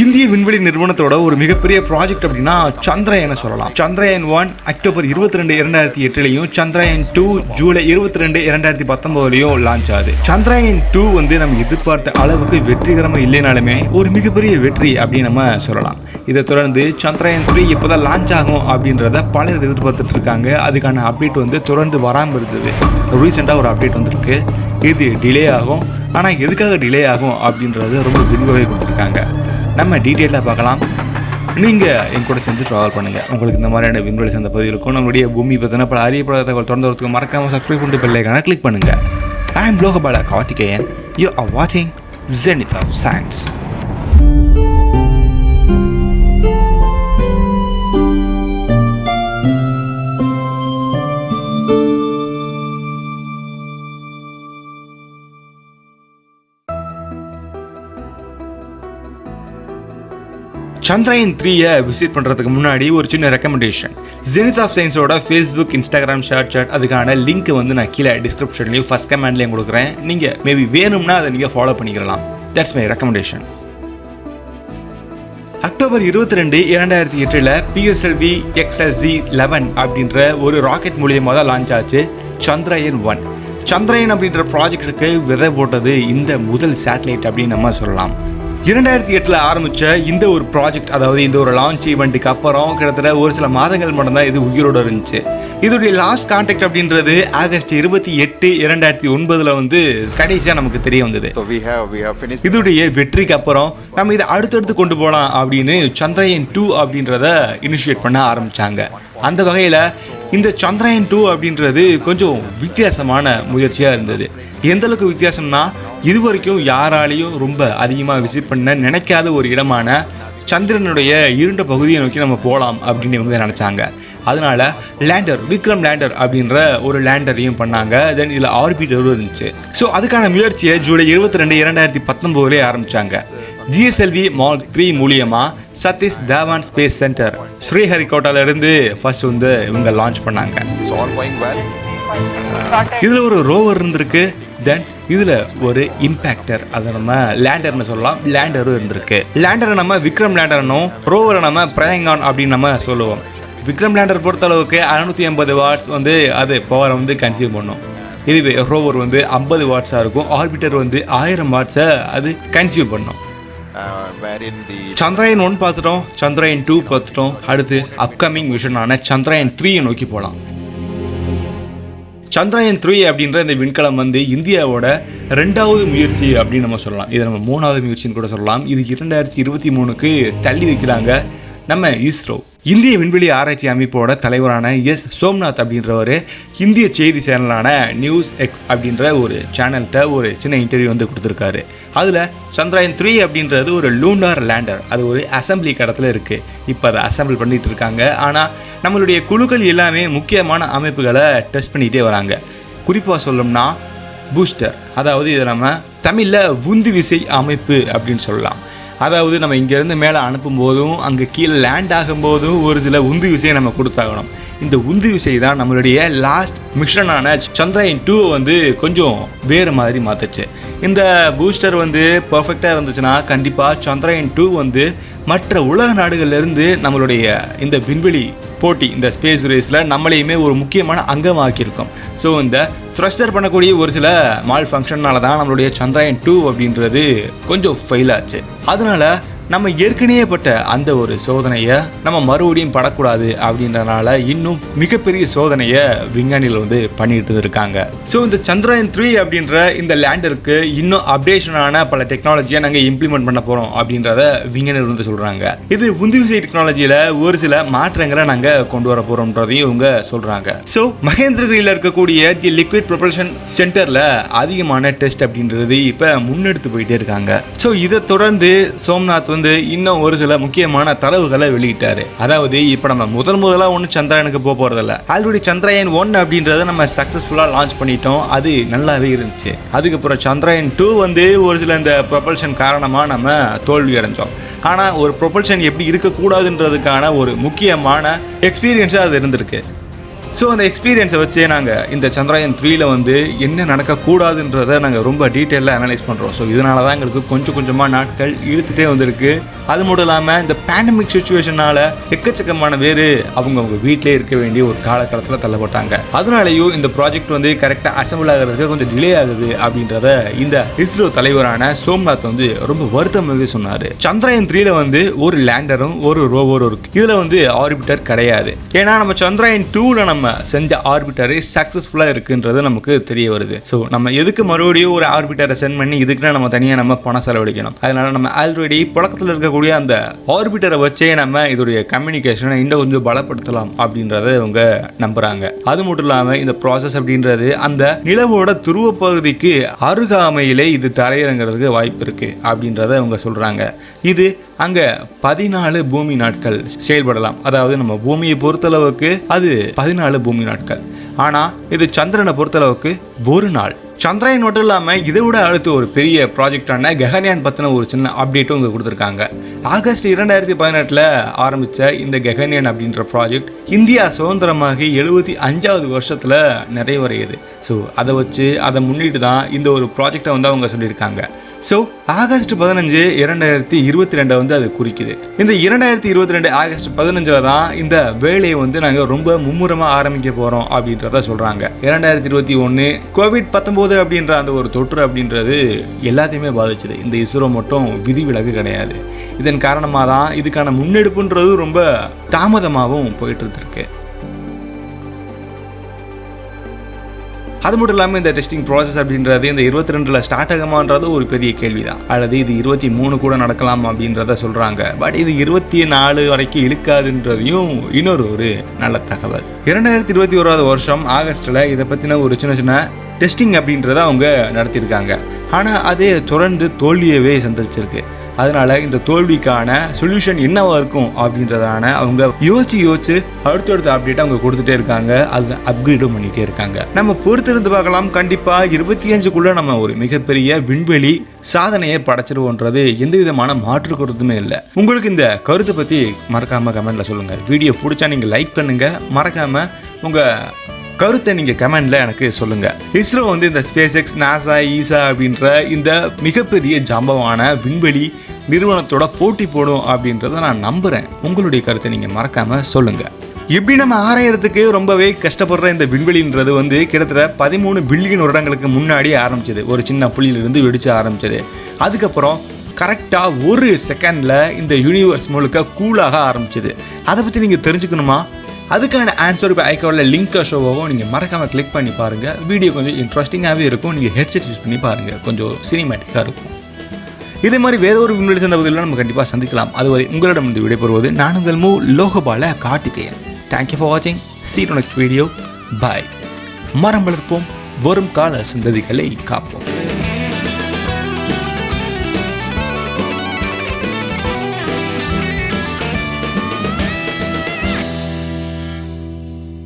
இந்திய விண்வெளி நிறுவனத்தோட ஒரு மிகப்பெரிய ப்ராஜெக்ட் அப்படின்னா சந்திரயானை சொல்லலாம். சந்திரயான் 1 அக்டோபர் 22, 2008 சந்திரயான் 2 ஜூலை 22, 2019 லான்ச் ஆகுது. சந்திரயான் 2 வந்து நம்ம எதிர்பார்த்த அளவுக்கு வெற்றிகரமா இல்லைனாலுமே ஒரு மிகப்பெரிய வெற்றி அப்படின்னு நம்ம சொல்லலாம். இதை தொடர்ந்து சந்திரயான் 3 இப்போதான் லான்ச் ஆகும் அப்படின்றத பலர் எதிர்பார்த்துட்டு இருக்காங்க. அதுக்கான அப்டேட் வந்து தொடர்ந்து வராமல் இருந்தது. ரீசெண்டாக ஒரு அப்டேட் வந்திருக்கு. இது டிலே ஆகும். ஆனால் எதுக்காக டிலே ஆகும் அப்படின்றது ரொம்ப விரிவாகவே கொடுத்துருக்காங்க. நம்ம டீட்டெயிலாக பார்க்கலாம். நீங்கள் என் கூட சேர்ந்து ட்ராவல் பண்ணுங்கள். உங்களுக்கு இந்த மாதிரியான விண்வெளி சார்ந்த பதிவுகளுக்கும் நம்மளுடைய பூமி பற்றின பல அறியப்படாத தகவல் தொடர்ந்து வரதுக்கு மறக்காமல் சப்ஸ்கிரைப் பண்ணிட்டு பெல் ஐகானை கிளிக் பண்ணுங்கள். I am Lokapala Karthikeyan. You are வாட்சிங் Zenith of Science. Chandrayaan 3 visit பண்ணுறதுக்கு முன்னாடி ஒரு சின்ன ரெக்கமெண்டேஷன். Zenith of Scienceோட ஃபேஸ்புக், இன்ஸ்டாகிராம் ஷேர் சாட் அதுக்கான லிங்க் வந்து நான் கீழே டிஸ்கிரிப்ஷன்லையும் ஃபர்ஸ்ட் கமெண்ட்லையும் கொடுக்குறேன். நீங்கள் மேபி வேணும்னா அதை நீங்கள் ஃபாலோ பண்ணிக்கலாம். That's my recommendation. October 22, 2008 PSLV XLZ-11 அப்படின்ற ஒரு ராக்கெட் மூலியமாக தான் லான்ச் ஆச்சு சந்திரயான் 1. சந்திரயான் அப்படின்ற ப்ராஜெக்டுக்கு விதை போட்டது இந்த முதல் சேட்டலைட் அப்படின்னு நம்ம சொல்லலாம். 2008 ஆரம்பித்த இந்த ஒரு ப்ராஜெக்ட், அதாவது இந்த ஒரு லான்ச் ஈவெண்ட்டுக்கு அப்புறம் கிட்டத்தட்ட ஒரு சில மாதங்கள் மட்டும்தான் இது உயிரோடு இருந்துச்சு. இதோடைய லாஸ்ட் கான்டாக்ட் அப்படின்றது ஆகஸ்ட் 28, 2009 வந்து கடைசியாக நமக்கு தெரிய வந்தது. இதோடைய வெற்றிக்கு அப்புறம் நம்ம இதை அடுத்தடுத்து கொண்டு போகலாம் அப்படின்னு சந்திரயான் 2 அப்படின்றத இனிஷியேட் பண்ண ஆரம்பித்தாங்க. அந்த வகையில் இந்த சந்திரயான் 2 அப்படின்றது கொஞ்சம் வித்தியாசமான முயற்சியாக இருந்தது. எந்த அளவுக்கு வித்தியாசம்னா, இது வரைக்கும் யாராலையும் ரொம்ப அதிகமாக விசிட் பண்ண நினைக்காத ஒரு இடமான சந்திரனுடைய இருண்ட பகுதியை நோக்கி நம்ம போகலாம் அப்படின்னு இவங்க நினச்சாங்க. அதனால லேண்டர், விக்ரம் லேண்டர் அப்படின்ற ஒரு லேண்டரையும் பண்ணாங்க. தென் இதில் ஆர்பிட்டரும் இருந்துச்சு. ஸோ அதுக்கான முயற்சியை ஜூலை 22, 2019 ஆரம்பித்தாங்க. GSLV Mark 3 மூலியமாக சதீஷ் தவான் ஸ்பேஸ் சென்டர் ஸ்ரீஹரிகோட்டாவிலிருந்து ஃபர்ஸ்ட் வந்து இவங்க லான்ச் பண்ணாங்க. இதில் ஒரு ரோவர் இருந்திருக்கு. தென் இதில் ஒரு இம்பேக்டர், அதை நம்ம லேண்டர்னு சொல்லலாம், லேண்டரும் இருந்திருக்கு. லேண்டரை நம்ம விக்ரம் லேண்டர்னும் ரோவரை நம்ம பிரயாங்கான் அப்படின்னு நம்ம சொல்லுவோம். விக்ரம் லேண்டர் பொறுத்தளவுக்கு 680 வாட்ஸ் வந்து அது பவரை வந்து கன்சியூம் பண்ணும். இதுவே ரோவர் வந்து 50 வாட்ஸாக இருக்கும். ஆர்பிட்டர் வந்து 1000 வாட்ஸை அது கன்சியூம் பண்ணும். சந்திரயான் 1 பார்த்துட்டோம், சந்திரயான் 2 பார்த்துட்டோம். அடுத்து அப்கமிங் மிஷனான சந்திரயான் 3 நோக்கி போகலாம். சந்திரயான் 3 அப்படின்ற இந்த விண்கலம் வந்து இந்தியாவோட 2வது முயற்சி அப்படின்னு நம்ம சொல்லலாம். இதை நம்ம 3வது முயற்சின்னு கூட சொல்லலாம். இது 2023க்கு தள்ளி வைக்கிறாங்க நம்ம இஸ்ரோ. இந்திய விண்வெளி ஆராய்ச்சி அமைப்போட தலைவரான சோம்நாத் அப்படின்றவர் இந்திய செய்தி சேனலான NewsX அப்படின்ற ஒரு சேனல்கிட்ட ஒரு சின்ன இன்டர்வியூ வந்து கொடுத்துருக்காரு. அதில் சந்திரயான் 3 அப்படின்றது ஒரு லூனார் லேண்டர், அது ஒரு அசம்பிளி கடத்தில் இருக்குது. இப்போ அதை அசம்பிள் பண்ணிகிட்டு இருக்காங்க. ஆனால் நம்மளுடைய குழுக்கள் எல்லாமே முக்கியமான அமைப்புகளை டெஸ்ட் பண்ணிகிட்டே வராங்க. குறிப்பாக சொல்லணும்னா பூஸ்டர், அதாவது இதை நம்ம தமிழில் உந்து விசை அமைப்பு அப்படின்னு சொல்லலாம். அதாவது நம்ம இங்கேருந்து மேலே அனுப்பும் போதும் அங்கே கீழே லேண்ட் ஆகும்போதும் ஒரு சில உந்து விசையை நம்ம கொடுத்தாகணும். இந்த உந்து விசை தான் நம்மளுடைய லாஸ்ட் மிஷனான சந்திரயான் 2 வந்து கொஞ்சம் வேறு மாதிரி மாற்றுச்சு. இந்த பூஸ்டர் வந்து பர்ஃபெக்டாக இருந்துச்சுன்னா கண்டிப்பாக சந்திரயான் 2 வந்து மற்ற உலக நாடுகள்லேருந்து நம்மளுடைய இந்த விண்வெளி போட்டி, இந்த ஸ்பேஸ் ரேஸில் நம்மளையுமே ஒரு முக்கியமான அங்கமாக்கியிருக்கோம். ஸோ இந்த த்ரஸ்டர் பண்ணக்கூடிய ஒரு சில மால் ஃபங்க்ஷன்னால தான் நம்மளுடைய சந்திரயான் 2 அப்படின்றது கொஞ்சம் ஃபெயில் ஆச்சு. அதனால நம்ம ஏற்கனவே பட்ட அந்த ஒரு சோதனையை நம்ம மறுபடியும் படக்கூடாது அப்படின்றதுனால இன்னும் மிகப்பெரிய சோதனையை விஞ்ஞானிகள் வந்து பண்ணிட்டு இருக்காங்க. ஸோ இந்த சந்திரயான் 3 அப்படின்ற இந்த லேண்டருக்கு இன்னும் அப்டேஷனான பல டெக்னாலஜியை நாங்கள் இம்ப்ளிமெண்ட் பண்ண போகிறோம் அப்படின்றத விஞ்ஞானிகள் வந்து சொல்கிறாங்க. இது உந்துவிசை டெக்னாலஜியில் ஒரு சில மாற்றங்களை நாங்கள் கொண்டு வர போகிறோம்ன்றதையும் இவங்க சொல்கிறாங்க. ஸோ மகேந்திரகிரியில் இருக்கக்கூடிய தி லிக்விட் ப்ரொபல்ஷன் சென்டரில் அதிகமான டெஸ்ட் அப்படின்றது இப்போ முன்னெடுத்து போயிட்டே இருக்காங்க. ஸோ இதை தொடர்ந்து சோம்நாத் வந்து இன்னும் ஒரு சில முக்கியமான தரவுகளை வெளியிட்டாரு. அதாவது இப்ப நம்ம முதலா ஒண்ணு சந்திரயானுக்கு போறதில்ல. ஆல்ரெடி சந்திரயான் 1 அப்படின்றத நம்ம சக்சஸ்ஃபுல்லா லான்ச் பண்ணிட்டோம். அது நல்லாவே இருந்துச்சு. அதுக்கப்புறம் சந்திரயான் 2 வந்து ஒரு சில இந்த ப்ரொபல்ஷன் காரணமா நம்ம தோல்வி அடைஞ்சோம். ஆனா ஒரு ப்ரொபல்ஷன் எப்படி இருக்கக்கூடாதுன்றதுக்கான ஒரு முக்கியமான எக்ஸ்பீரியன்ஸா அது இருந்திருக்கு. ஸோ அந்த எக்ஸ்பீரியன்ஸை வச்சு நாங்கள் இந்த சந்திரயான் 3ல வந்து என்ன நடக்கக்கூடாதுன்றதை நாங்கள் ரொம்ப டீட்டெயிலாக அனலைஸ் பண்ணுறோம். ஸோ இதனால தான் எங்களுக்கு கொஞ்சம் கொஞ்சமாக நாட்கள் இழுத்துட்டே வந்திருக்கு. அது மட்டும் இல்லாமல் இந்த பேண்டமிக் சுச்சுவேஷனால் எக்கச்சக்கமான பேர் அவங்க வீட்டிலே இருக்க வேண்டிய ஒரு காலகட்டத்தில் தள்ளப்பட்டாங்க. அதனாலேயும் இந்த ப்ராஜெக்ட் வந்து கரெக்டாக அசம்பிள் ஆகிறதுக்கு கொஞ்சம் டிலே ஆகுது அப்படின்றத இந்த இஸ்ரோ தலைவரான சோம்நாத் வந்து ரொம்ப வருத்தமாகவே சொன்னார். சந்திரயான் 3ல வந்து ஒரு லேண்டரும் ஒரு ரோவரும் இருக்கு. இதில் வந்து ஆர்பிட்டர் கிடையாது. ஏன்னா நம்ம சந்திரயான் 2ல நம்ம செஞ்ச ஆர்பிட்டரை சக்சஸ்ஃபுல்லா இருக்குன்றது நமக்கு தெரிய வருது. ஸோ நம்ம எதுக்கு மறுபடியும் ஒரு ஆர்பிட்டரை சென்ட் பண்ணி இதுக்குன்னா நம்ம தனியாக நம்ம பணம் செலவழிக்கணும். அதனால நம்ம ஆல்ரெடி புழக்கத்தில் இருக்கக்கூடிய அந்த ஆர்பிட்டரை வச்சே நம்ம இதோடைய கம்யூனிகேஷனை இன்னும் கொஞ்சம் பலப்படுத்தலாம் அப்படின்றத இவங்க நம்புறாங்க. அது மட்டும் இல்லாமல் இந்த ப்ராசஸ் அப்படின்றது அந்த நிலவோட துருவ பகுதிக்கு அருகாமையிலே இது தரையிறங்கிறதுக்கு வாய்ப்பு இருக்கு அப்படின்றத இவங்க சொல்றாங்க. இது அங்க 14 பூமி நாட்கள் செயல்படலாம். அதாவது நம்ம பூமியை பொறுத்தளவுக்கு அது 14 பூமி நாட்கள். ஆனா இது சந்திரனை பொறுத்தளவுக்கு ஒரு நாள். சந்திரயான் மட்டும் இல்லாமல் இதை விட அடுத்து ஒரு பெரிய ப்ராஜெக்டான ககன்யான் பற்றின ஒரு சின்ன அப்டேட்டும் இங்கே கொடுத்துருக்காங்க. ஆகஸ்ட் 2018 ஆரம்பித்த இந்த ககன்யான் அப்படின்ற ப்ராஜெக்ட் இந்தியா சுதந்திரமாகி 75வது வருஷத்தில் நிறைவடையுது. ஸோ அதை முன்னிட்டு தான் இந்த ஒரு ப்ராஜெக்டை வந்து அவங்க சொல்லியிருக்காங்க. ஸோ ஆகஸ்ட் 15 2022 வந்து அது குறிக்குது. இந்த 2022 ஆகஸ்ட் 15 தான் இந்த வேலையை வந்து நாங்கள் ரொம்ப மும்முரமாக ஆரம்பிக்க போகிறோம் அப்படின்றத சொல்கிறாங்க. 2021 COVID-19 அப்படின்ற அந்த ஒரு தொற்று அப்படின்றது எல்லாத்தையுமே பாதிச்சுது. இந்த இஸ்ரோ மட்டும் விதிவிலக்கு கிடையாது. இதன் காரணமாக தான் இதுக்கான முன்னெடுப்புன்றது ரொம்ப தாமதமாகவும் போயிட்டு இருக்கு. அது மட்டும் இல்லாமல் இந்த டெஸ்டிங் ப்ராசஸ் அப்படின்றது இந்த 22ல் ஸ்டார்ட் ஆகுமான்றது ஒரு பெரிய கேள்வி தான். அல்லது இது 23 கூட நடக்கலாம் அப்படின்றத சொல்கிறாங்க. பட் இது 24 வரைக்கும் இழுக்காதுன்றதையும் இன்னொரு நல்ல தகவல். 2021 வருஷம் ஆகஸ்ட்டில் இதை பற்றின ஒரு சின்ன டெஸ்டிங் அப்படின்றத அவங்க நடத்தியிருக்காங்க. ஆனால் அதே தொடர்ந்து தோல்வியவே சந்திச்சிருக்கு. அதனால இந்த தோல்விக்கான சொல்யூஷன் என்னவா இருக்கும் அப்படின்றதான அவங்க யோசிச்சு அடுத்தடுத்த அப்டேட் அவங்க கொடுத்துட்டே இருக்காங்க. அது அப்கிரேடும் பண்ணிட்டே இருக்காங்க. நம்ம பொறுத்திருந்து பார்க்கலாம். கண்டிப்பா 25க்குள்ள நம்ம ஒரு மிகப்பெரிய விண்வெளி சாதனையை படைச்சிருவோன்றது எந்த விதமான மாற்று கருத்துமே இல்லை. உங்களுக்கு இந்த கருத்தை பத்தி மறக்காம கமெண்ட்ல சொல்லுங்க. வீடியோ பிடிச்சா நீங்க லைக் பண்ணுங்க. மறக்காம உங்க கருத்தை நீங்கள் கமெண்டில் எனக்கு சொல்லுங்கள். இஸ்ரோ வந்து இந்த SpaceX, NASA, ISRO அப்படின்ற இந்த மிகப்பெரிய ஜாம்பவான விண்வெளி நிறுவனத்தோட போட்டி போடும் அப்படின்றத நான் நம்புகிறேன். உங்களுடைய கருத்தை நீங்கள் மறக்காமல் சொல்லுங்கள். இப்படி நம்ம ஆராயறதுக்கு ரொம்பவே கஷ்டப்படுற இந்த விண்வெளின்றது வந்து கிட்டத்தட்ட 13 பில்லியன் வருடங்களுக்கு முன்னாடி ஆரம்பிச்சது. ஒரு சின்ன புள்ளியிலிருந்து வெடிச்சு ஆரம்பிச்சது. அதுக்கப்புறம் கரெக்டாக ஒரு செகண்டில் இந்த யூனிவர்ஸ் முழுக்க கூலாக ஆரம்பிச்சது. அதை பற்றி நீங்கள் தெரிஞ்சுக்கணுமா? அதுக்கான ஆன்சர் இப்போ ஐக்கானில் லிங்க் ஷோவாகவும் நீங்கள் மறக்காமல் கிளிக் பண்ணி பாருங்கள். வீடியோ கொஞ்சம் இன்ட்ரெஸ்டிங்காகவே இருக்கும். நீங்கள் ஹெட்செட் யூஸ் பண்ணி பாருங்கள். கொஞ்சம் சினிமேட்டிக்காக இருக்கும். இதே மாதிரி வேற ஒரு விண்வெளி சார்ந்த பகுதியில் நம்ம கண்டிப்பாக சந்திக்கலாம். அதுவரை உங்களிடம் வந்து விடைபெறுவது நான் உங்கள் லோகபால கார்த்திகேயன். தேங்க்யூ ஃபார் வாட்சிங். See you next video. Bye. மரம் வளர்ப்போம், வரும் கால சந்ததிகளை காப்போம்.